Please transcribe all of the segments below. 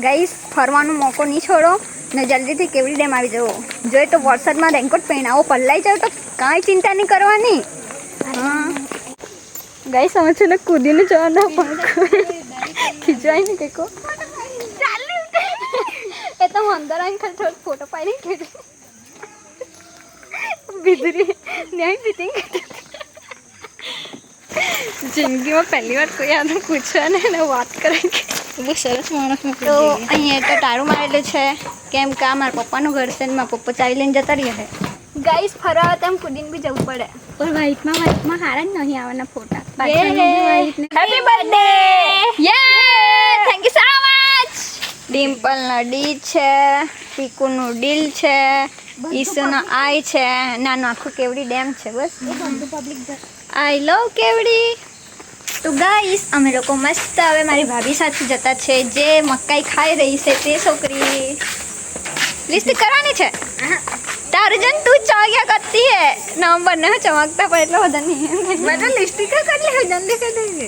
Guys ફરવાનો મોકો નહીં છોડો ને જલ્દીથી કેવડી ડેમ આવી જવો. જોઈએ તો વરસાદમાં રેનકોટ પહેરાવો, પલ્લાઈ જાવ તો કાંઈ ચિંતા નહીં કરવાની. હા ગાઈસ અમે છે ને કૂદીને જવાના પણ ખીચવાય ને કે કો એ તો અંદર આવીને ખાલી થોડો ફોટો પાડીને કીધું બિદરી ન્યાય ફિટિંગ જિંદગીમાં પહેલી વાર કોઈ આને પૂછવા ને એને વાત કરે કે બહુ સરસ માણસ. તો અહીંયા તો તારું મારેલું છે કેમ કે આ મારા પપ્પાનું ઘર છે ને મારા પપ્પા ચાવી લઈને જતા રહ્યા છે. ગાઈસ ફરવા તેમ કૂદીને બી જવું પડે પણ વ્હાઈટમાં હારા જ નહીં આવવાના ફોટા. હેપી બર્થડે યે થેન્ક યુ સો મચ. ડિમ્પલનો ડી છે, પીકુનું ડીલ છે, ઈસુનો આઈ છે, નાનું આખું કેવડી ડેમ છે. બસ આઈ લવ કેવડી. તો ગાઈસ અમે લોકો મસ્ત હવે મારી ભાભી સાથે જતા છે જે મકાઈ ખાઈ રહી છે તે છોકરી. લિસ્ટિક કરવાની છે તારું જન તું ચાગ્યા કરતી હે નંબર ને ચમકતા પણ એટલો બધા નહીં બધા લિસ્ટિક કરી લે જલ્દી કરી દેજે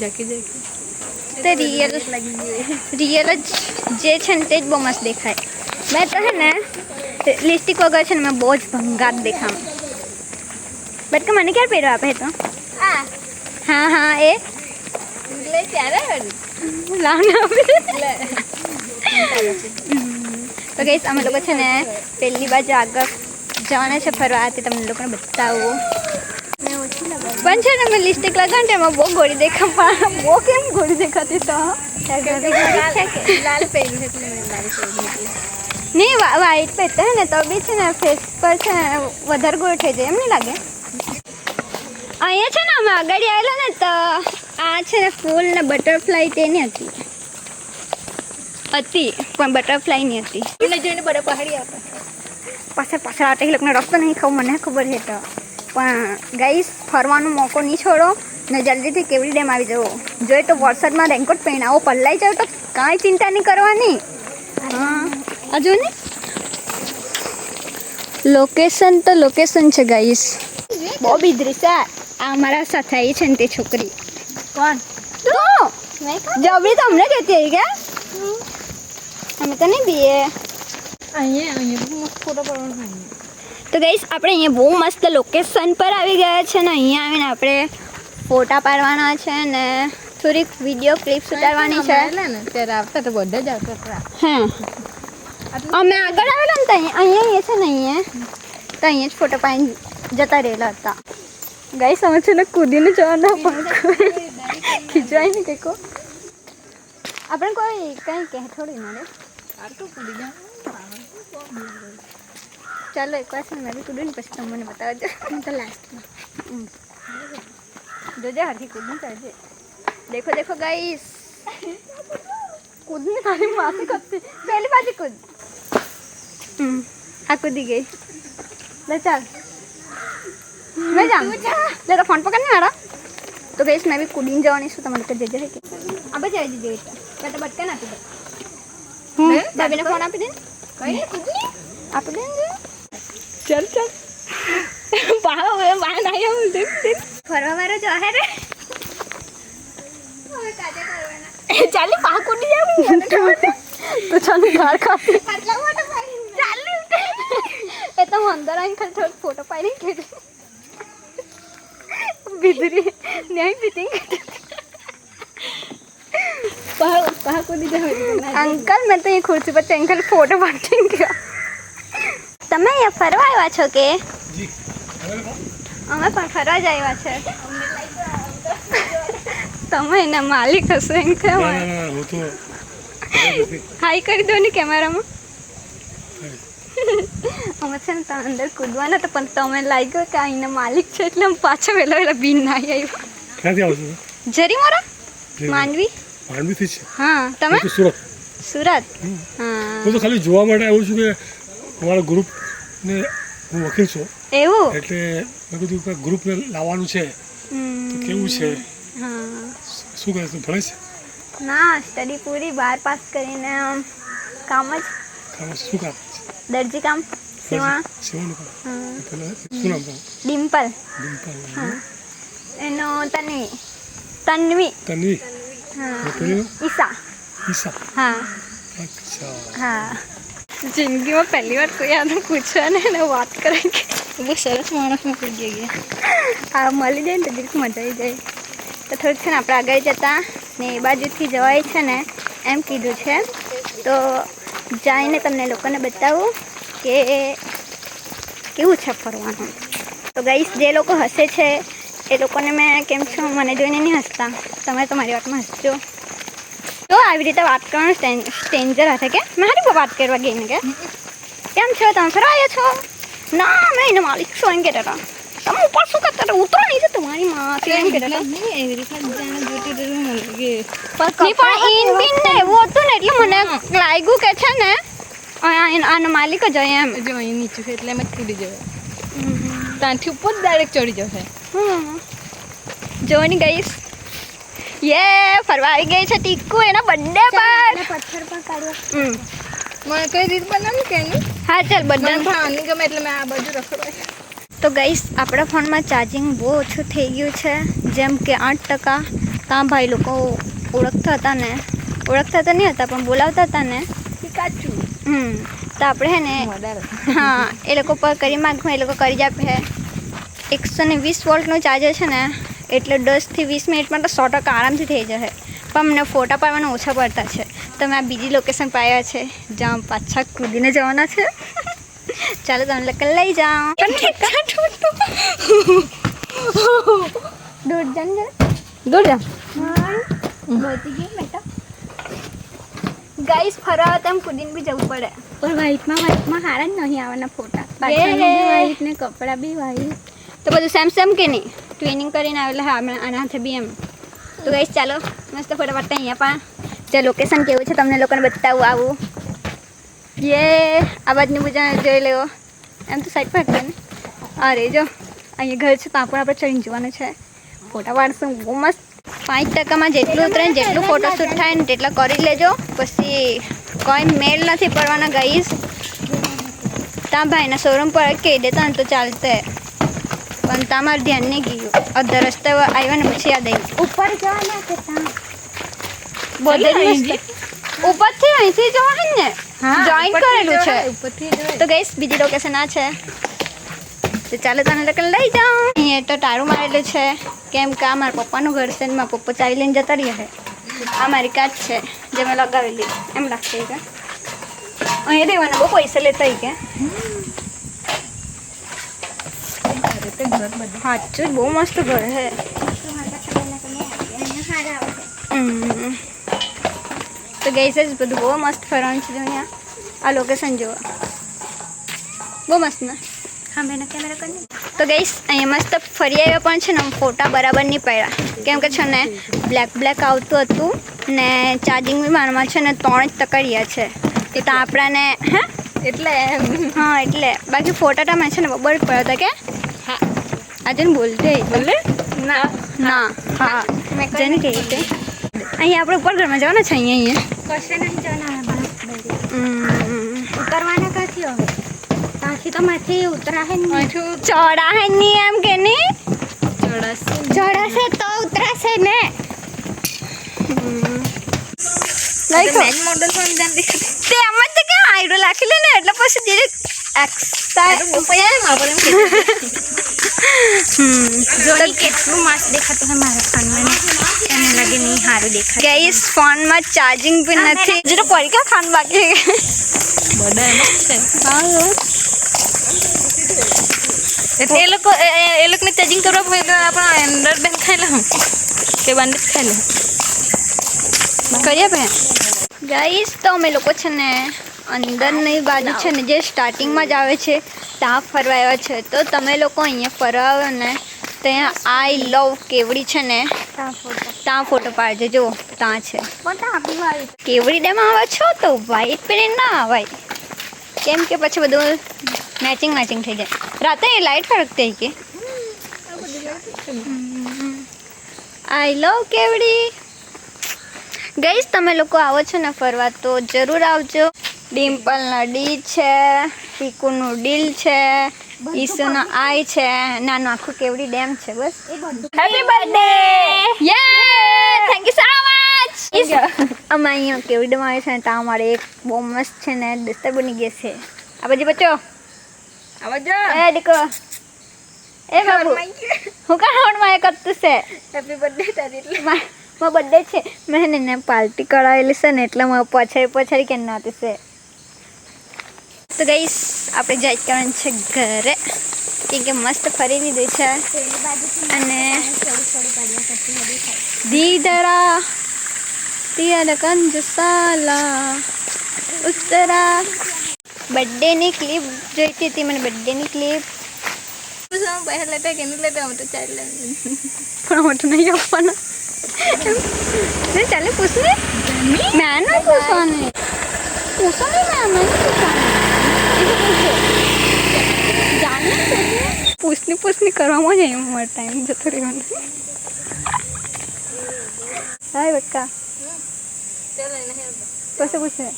જાકી તે રિયલ જ જે છે ને તે જ બહુ મસ્ત દેખાય. મેં તો હે ને લિસ્ટિક વગર છે ને મેં બહુ જ ભંગાર દેખામ. બટ કે મને ક્યારે પહેરવા આપે તો હા હા એ ત્યારે તો ગાઈસ અમે લોકો છે ને પહેલી બાજુ આગળ જવાના છે ફરવા તે તમને લોકોને બતાવું. પણ છે ને મેં લિસ્ટિક લગાવી એમાં બહુ ગોળી દેખા પણ બહુ કેમ ગોળી દેખાતી તો નહીં વાઈટ પહેરતા હે ને તો બી છે ને ફેસ પર છે ને વધારે ગોળ થઈ જાય એમ નહીં લાગે. અહીંયા છે ને અમે આગળ આવેલા ને તો આ છે ને ફૂલ ને બટરફ્લાય તેની હતી પણ બટરફ્લાયની હતી એને જોઈને બધા પહાડી આવતા પાછળ આવતા એ લોકોને રસ્તો નહીં ખબર મને ખબર છે તો. પણ ગાઈસ ફરવાનો મોકો નહીં છોડો ને જલ્દીથી કેવડી ડેમ આવી જવો. જોઈએ તો વરસાદમાં રેનકોટ પહેરાવો, પલ્લાઈ જાવ તો કાંઈ ચિંતા નહીં કરવાની. હા હજુ ને લોકેશન તો લોકેશન છે ગાઈસ બહુ બીધરી છે. આ અમારા સાથે આવી છે ને તે છોકરી કોણ તો જબરી તો અમને કહેતી હતી કે અમે તો નહીં બીએ તો ગાઈસ આપણે અહીંયા બહુ મસ્ત લોકેશન પર આવી ગયા છે ને અહીંયા આવીને આપણે ફોટા પાડવાના છે ને થોડીક વિડીયો ક્લિપ્સ ઉતારવાની છે. ત્યારે આવતા તો બધા જ આવતા હા અમે આગળ આવેલા ને તો અહીંયા છે ને અહીંયા જ ફોટો પાડીને જતા રહેલા હતા. ગાઈસ અમે છે ને કૂદીને જવાના પણ ખીચવાય ને કે કો આપણે કોઈ કંઈ કહે થોડી મળે ચાલો એક વાર છે મેં બી કૂદું ને પછી તમને બતાવજો તો લાસ્ટમાં જોજે હરખી કૂદની કરજે. દેખો દેખો ગાઈસ કૂદની તારી માસી કપતી પહેલી બાજુ કૂદ આ કૂદી ગઈ લે ચાલ मैं जा ले तो फोन पकड़ने आ रहा तो गाइस मैं भी कूदीने जवानी છું તમારે તો જજે કે અબે જઈ જજે બેટા બટકા ના આપી દે ભાભીને ફોન આપી દે કઈ કૂદની આપી દે ચાલ ચાલ બાહો બાહો ના આવ દેખ ફરવા વાળો જો હે રે હવે કાજે કરવાના ચાલી પા કૂદી જાવ તો ચાલ ગાર ખાતી આટલા મોટો ચાલી એ તો અંદર આવીને ખાલી થોડો ફોટો પાડીને કીધું बिदरी न्याय फिटिंग पहा को दी अंकल मैं तो ये खुर्सी पर अंकल फोटो पाटेंगे તમે અહીંયા ફરવા આવ્યા છો કે જી અમે પણ ફરવા જ આવ્યા છે તમે એના માલિક હશો એમ કે હાઈ કરી દો ને કેમેરામાં અમે છે ને તમે અંદર કૂદવાના તો પણ તમે લાગ્યો કે અહીંના માલિક છે એટલે અમે પાછા વહેલા બીન ના આવ્યા. ક્યાંથી આવો છો? જરીમોરા માંડવી માંડવીથી છે. હા તમે સુરત સુરત હા હું તો ખાલી જોવા માટે આવ્યો છું કે અમારા ગ્રુપને હું વકીલ છું એવું એટલે મેં કીધું કે ગ્રુપને લાવવાનું છે તો કેવું છે હા શું કરે તું ભણે છે? ના સ્ટડી પૂરી 12 પાસ કરીને કામ જ શું કામ? દરજી કામ સીવણ સીવણ કામ. શું નામ તમારું? ડિમ્પલ હા એનો તન્વી તન્વી હા પેલીનું ઈશા ઈશા હા અચ્છા હા જિંદગીમાં પહેલી વાર કોઈ આને પૂછવા ને એને વાત કરે કે બહુ સરસ માણસ મૂકી ગયા હા મળી જાય ને તો દીક મજા આવી જાય તો થોડુંક છે ને આપણે આગળ જતા ને એ બાજુથી જવાય છે ને એમ કીધું છે તો જઈને તમને લોકોને બતાવું કે કેવું છે ફરવાનું તો ગાઈસ જે લોકો હસે છે એ લોકોને મેં કેમ છું મને જોઈને નહીં હસતા તમે તો મારી વાતમાં હસજો તો આવી રીતે વાત કરવાનું સ્ટ્રેન્જર હશે કે મારી બહુ વાત કરવા ગઈ ને કે કેમ છો તમે ફરવા આવ્યા છો ના મેં એને માલિક શું એમ કહેતા હતા તમે ઉપર શું કરતા હતા ઉતરો નહીં છે તમારી માં એમ કહેતા હતા એવી રીતે જાણે જોતી તો મને લાગે પણ ઇન બિન ને એવું હતું ને એટલે મને લાગ્યું કે છે ને આનો માલિક જ હોય એમ જો અહીં નીચું છે એટલે એમ જ કૂદી જવાય ત્યાંથી ઉપર ડાયરેક્ટ ચડી જશે જો ને ગઈશ યે ફરવા આવી ગઈ છે ટીકુ એના બર્થડે પર પથ્થર પર કાઢ્યો મને કઈ રીત બનાવી કે નહીં હા ચાલ મને બધા પણ આની ગમે એટલે મેં આ બાજુ રખડવા તો ગઈશ આપણા ફોનમાં ચાર્જિંગ બહુ ઓછું થઈ ગયું છે જેમ કે 8%. ત્યાં ભાઈ લોકો ઓળખતા હતા ને ઓળખતા તો નહીં હતા પણ બોલાવતા હતા ને કાચું તો આપણે હે ને હા એ લોકો પર કરી માગું એ લોકો કરી જ આપે 120 વોલ્ટનું ચાર્જર છે ને એટલે 10 થી 20 મિનિટમાં તો 100% આરામથી થઈ જશે પણ અમને ફોટા પાડવાના ઓછા પડતા છે તો મેં આ બીજી લોકેશન પાયા છે જ્યાં પાછા કૂદીને જવાના છે ચાલો તમે લોકો લઈ જાઓ દૂર જાને દૂર જા ગાઈસ ફરવા તેમ કૂદીને બી જવું પડે પણ વ્હાઈટમાં હારા જ નહીં આવવાના ફોટા પાછળનું બી વ્હાઈટ ને કપડાં બી વ્હાઈટ તો બધું સેમ સેમ કે નહીં ટ્વિનિંગ કરીને આવેલા હા આના હાથે બી એમ તો ગાઈસ ચાલો મસ્ત ફોટા પાડતા અહીંયા પણ જે લોકેશન કેવું છે તમને લોકોને બતાવું આવું યે આ બાજુની પૂજા જોઈ લેવો એમ તો સાઈડ પર હતા ને અરે જો અહીંયા ઘર છે ત્યાં પણ આપણે ચડીને જવાનું છે ફોટા પાડશું બહુ મસ્ત 5%માં જેટલું ઉતરે ને જેટલું ફોટોશૂટ થાય ને તેટલા કરી લેજો પછી કોઈ મેળ નથી પડવાના ગાઈસ ત્યાં ભાઈના શોરૂમ પર કહી દેતા ને તો ચાલતે પણ તમારું ધ્યાન નહીં ગયું અડધા રસ્તે આવ્યા ને પછી યાદ આવી ઉપર જવાના કે ત્યાં બધે ઉપરથી અહીંથી જવાનું ને જોઈન કરેલું છે ઉપરથી તો ગઈશ બીજી લોકેશન આ છે તો ચાલો તને લોકો લઈ જાઉં અહીંયા તો ટાળું મારેલું છે કેમ કે આ મારા પપ્પાનું ઘર છે ને મારા પપ્પા ચાવી લઈને જતા રહ્યા છે આ મારી કાચ છે જે મેં લગાવેલી એમ લાગશે કે અહીંયા રહેવાના બહુ પૈસા લેતા કે સાચું બહુ મસ્ત ઘર છે તો ગઈ છે બધું બહુ મસ્ત ફરવાનું છે અહીંયા આ લોકેશન જુઓ બહુ મસ્ત ને હા મેં કેમેરા કરી તો ગઈશ અહીંયા મસ્ત ફરી આવ્યા પણ છે ને ફોટા બરાબર નહીં પડ્યા કેમ કે છે ને બ્લેક આવતું હતું ને ચાર્જિંગ બી મારામાં છે ને 3% રહ્યા છે તો આપણાને હે એટલે હા એટલે બાકી ફોટા મેં છે ને બરાબર પડ્યા હતા કે હા આજે ને બોલતે બોલે ના ના હા જેને કહી રીતે અહીંયા આપણે ઉપર ઘરમાં જવાના છે અહીંયા કશે નહીં જવાના ઉતરવાના ક્યાંથી હવે ત્યાંથી તો માથી ઉતરાશે નહીં ચડાશે નહીં એમ કે નહીં ચડાશે ચડાશે તો ઉતરાશે ને મેન મોડલ પણ ધ્યાન દેખાય તે એમ જ કે આઈડો રાખી લે ને એટલે પછી ધીરે એક્સ્ટ્રા કેટલું મસ્ત દેખાતું છે મારા ફોનમાં એને લાગે નહીં સારું દેખાય ગાઈસ ફોનમાં ચાર્જિંગ બી નથી જરા પરીક્ષા ખાન બાકી બધા એમ જ છે હા એટલે એ લોકોને ચાર્જિંગ કરવા હોય તો આપણે એન્ડ્રોઈડ બેન ખાઈ લઉં કે બંને જ ખાઈ લઉં કરીએ ભાઈ ગાઈસ તો અમે લોકો છે ને અંદરની બાજુ છે ને જે સ્ટાર્ટિંગમાં જ આવે છે ત્યાં ફરવા આવ્યા છે તો તમે લોકો અહીંયા ફરવા આવ્યો ને ત્યાં આઈ લવ કેવડી છે ને ત્યાં ફોટો પાડજો જો ત્યાં છે કેવડી ડેમ આવે છો તો વ્હાઈટ પહેરીને ના આવાય કેમ કે પછી બધું મેચિંગ થઈ જાય રાતે લાઇટ ફરકતી કે આઈ લવ કેવડી ગઈશ તમે લોકો આવો છો ને ફરવા તો જરૂર આવજો ડિમ્પલનો ડી છે ટીકુનું ડીલ છે ઈસુનો આઈ છે નાનું આખું કેવડી ડેમ છે બસ હેપી બર્થડે યે થેન્ક યુ સો મચ અમે અહીંયા કેવડીમાં આવે છે ને ત્યાં અમારે એક બહુ મસ્ત છે ને દસ્તર બની ગયા છે. આ બાજુ બચ્ચો આવજો એ દીકો એ બાબુ હું કાં રાઉન્ડમાં એ કરતું છે હેપી બર્થડે તારી એટલે મારો બર્થડે છે મેં એને પાર્ટી કરાવેલી છે ને એટલે મારે પછાડી કેમ નહોતી છે. તો ગઈસ આપણે જાય કરવાનું છે ઘરે કેમ કે મસ્ત ફરી લીધું છે અને દીદરા તિયાર કંજસાલા ઉત્તરા બર્થડેની ક્લિપ જોઈતી હતી મને બર્થડેની ક્લિપ પૈસા લેતા કે નહીં લેતા અમે તો ચાલ લે પણ હું તો નહીં આપવાના ચાલે પૂછને મેં ના પૂછવાની પૂછો નહીં મેં નહીં પૂછવાની જાણે પૂછની કરવામાં જ અહીંયા મારો ટાઈમ જતો રહેવાનો. હાય બક્કા ચાલ નહીં પછી પૂછે એમ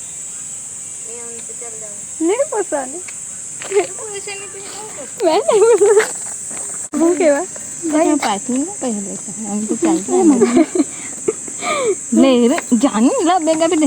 તો ચાલ જાવ નહીં પૂછવાની પૈસા નહીં પૈસા મેં નહીં પૂછવાનું હું કેવા પાર્કિંગ પૈસા લેતા અમે તો ચાલતા લે રે જાની લા બેગા બે